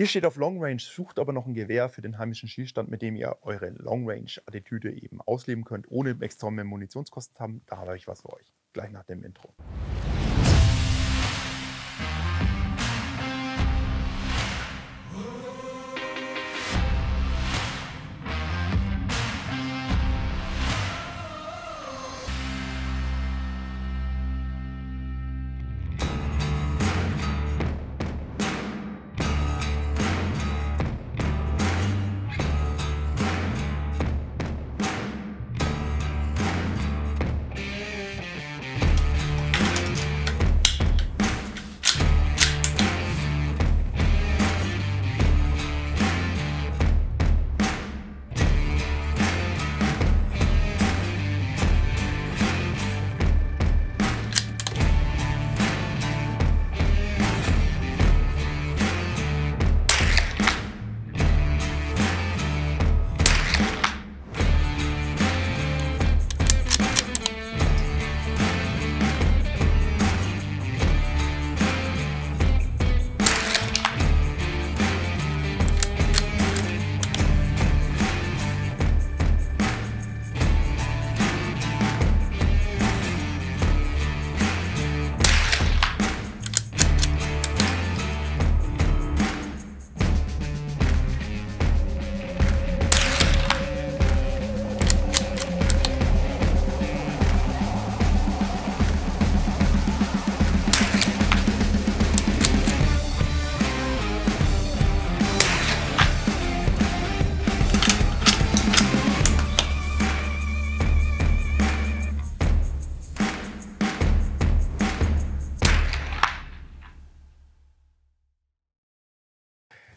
Hier steht auf Long Range, sucht aber noch ein Gewehr für den heimischen Schießstand, mit dem ihr eure Long Range-Attitüde eben ausleben könnt, ohne extra mehr Munitionskosten zu haben. Da habe ich was für euch. Gleich nach dem Intro.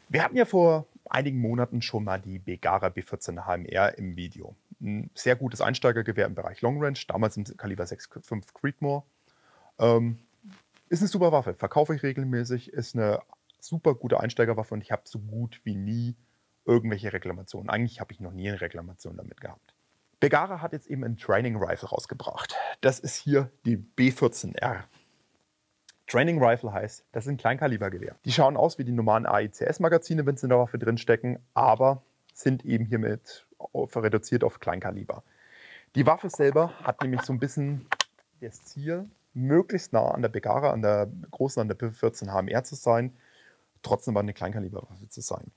Wir hatten ja vor einigen Monaten schon mal die Begara B14 HMR im Video. Ein sehr gutes Einsteigergewehr im Bereich Long Range, damals im Kaliber 6,5 Creedmoor. Ist eine super Waffe, verkaufe ich regelmäßig, ist eine super gute Einsteigerwaffe und ich habe so gut wie nie irgendwelche Reklamationen. Eigentlich habe ich noch nie eine Reklamation damit gehabt. Begara hat jetzt eben ein Training Rifle rausgebracht. Das ist hier die B14R. Training Rifle heißt, das ist ein Kleinkalibergewehr. Die schauen aus wie die normalen AICS-Magazine, wenn sie in der Waffe drinstecken, aber sind eben hiermit reduziert auf Kleinkaliber. Die Waffe selber hat nämlich so ein bisschen das Ziel, möglichst nah an der Begara, an der großen, an der B14 HMR zu sein, trotzdem aber eine Kleinkaliberwaffe zu sein.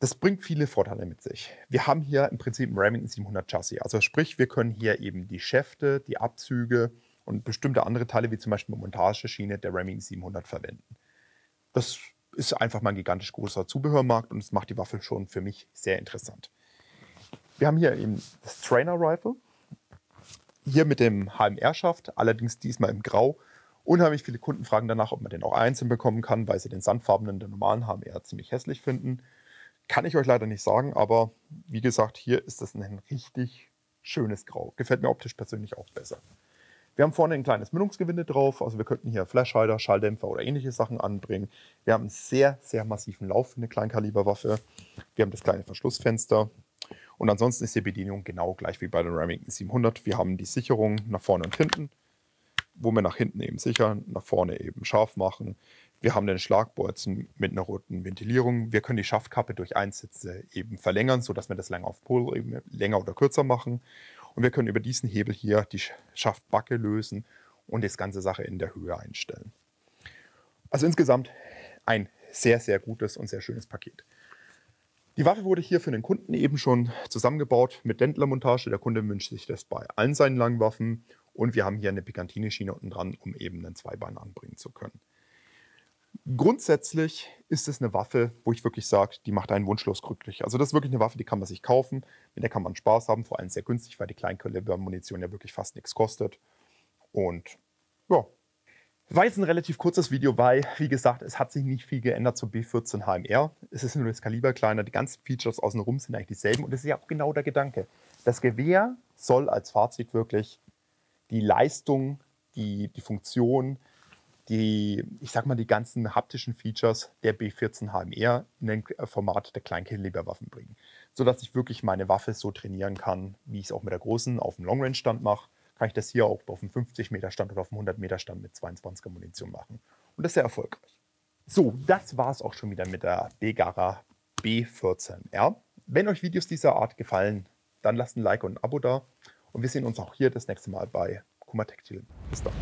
Das bringt viele Vorteile mit sich. Wir haben hier im Prinzip ein Remington 700 Chassis. Also sprich, wir können hier eben die Schäfte, die Abzüge und bestimmte andere Teile, wie zum Beispiel die Montageschiene der Remington 700 verwenden. Das ist einfach mal ein gigantisch großer Zubehörmarkt und es macht die Waffe schon für mich sehr interessant. Wir haben hier eben das Trainer Rifle, hier mit dem HMR-Schaft, allerdings diesmal im Grau. Unheimlich viele Kunden fragen danach, ob man den auch einzeln bekommen kann, weil sie den sandfarbenen der normalen HMR ziemlich hässlich finden. Kann ich euch leider nicht sagen, aber wie gesagt, hier ist das ein richtig schönes Grau. Gefällt mir optisch persönlich auch besser. Wir haben vorne ein kleines Mündungsgewinde drauf, also wir könnten hier Flashhider, Schalldämpfer oder ähnliche Sachen anbringen. Wir haben einen sehr, sehr massiven Lauf für eine Kleinkaliberwaffe. Wir haben das kleine Verschlussfenster und ansonsten ist die Bedienung genau gleich wie bei der Remington 700. Wir haben die Sicherung nach vorne und hinten, wo wir nach hinten eben sichern, nach vorne eben scharf machen. Wir haben den Schlagbolzen mit einer roten Ventilierung. Wir können die Schaftkappe durch Einsitze eben verlängern, sodass wir das länger auf Pull eben länger oder kürzer machen. Und wir können über diesen Hebel hier die Schaftbacke lösen und das ganze Sache in der Höhe einstellen. Also insgesamt ein sehr, sehr gutes und sehr schönes Paket. Die Waffe wurde hier für den Kunden eben schon zusammengebaut mit Dentler-Montage. Der Kunde wünscht sich das bei allen seinen langen Waffen. Und wir haben hier eine Picatinny-Schiene unten dran, um eben einen Zweibein anbringen zu können. Grundsätzlich ist es eine Waffe, wo ich wirklich sage, die macht einen wunschlos glücklich. Also das ist wirklich eine Waffe, die kann man sich kaufen, mit der kann man Spaß haben, vor allem sehr günstig, weil die Kleinkaliber-Munition ja wirklich fast nichts kostet. Und ja, war jetzt ein relativ kurzes Video, weil, wie gesagt, es hat sich nicht viel geändert zur B14 HMR. Es ist nur das Kaliber kleiner, die ganzen Features außenrum sind eigentlich dieselben und das ist ja auch genau der Gedanke. Das Gewehr soll als Fazit wirklich die Leistung, die Funktion, ich sag mal, die ganzen haptischen Features der B14 HMR in ein Format der Kleinkaliberwaffen bringen. Sodass ich wirklich meine Waffe so trainieren kann, wie ich es auch mit der großen auf dem Long Range Stand mache, kann ich das hier auch auf dem 50 Meter Stand oder auf dem 100 Meter Stand mit 22er Munition machen. Und das ist sehr erfolgreich. So, das war es auch schon wieder mit der Begara B14R. Wenn euch Videos dieser Art gefallen, dann lasst ein Like und ein Abo da. Und wir sehen uns auch hier das nächste Mal bei Kuma Textil. Bis dann.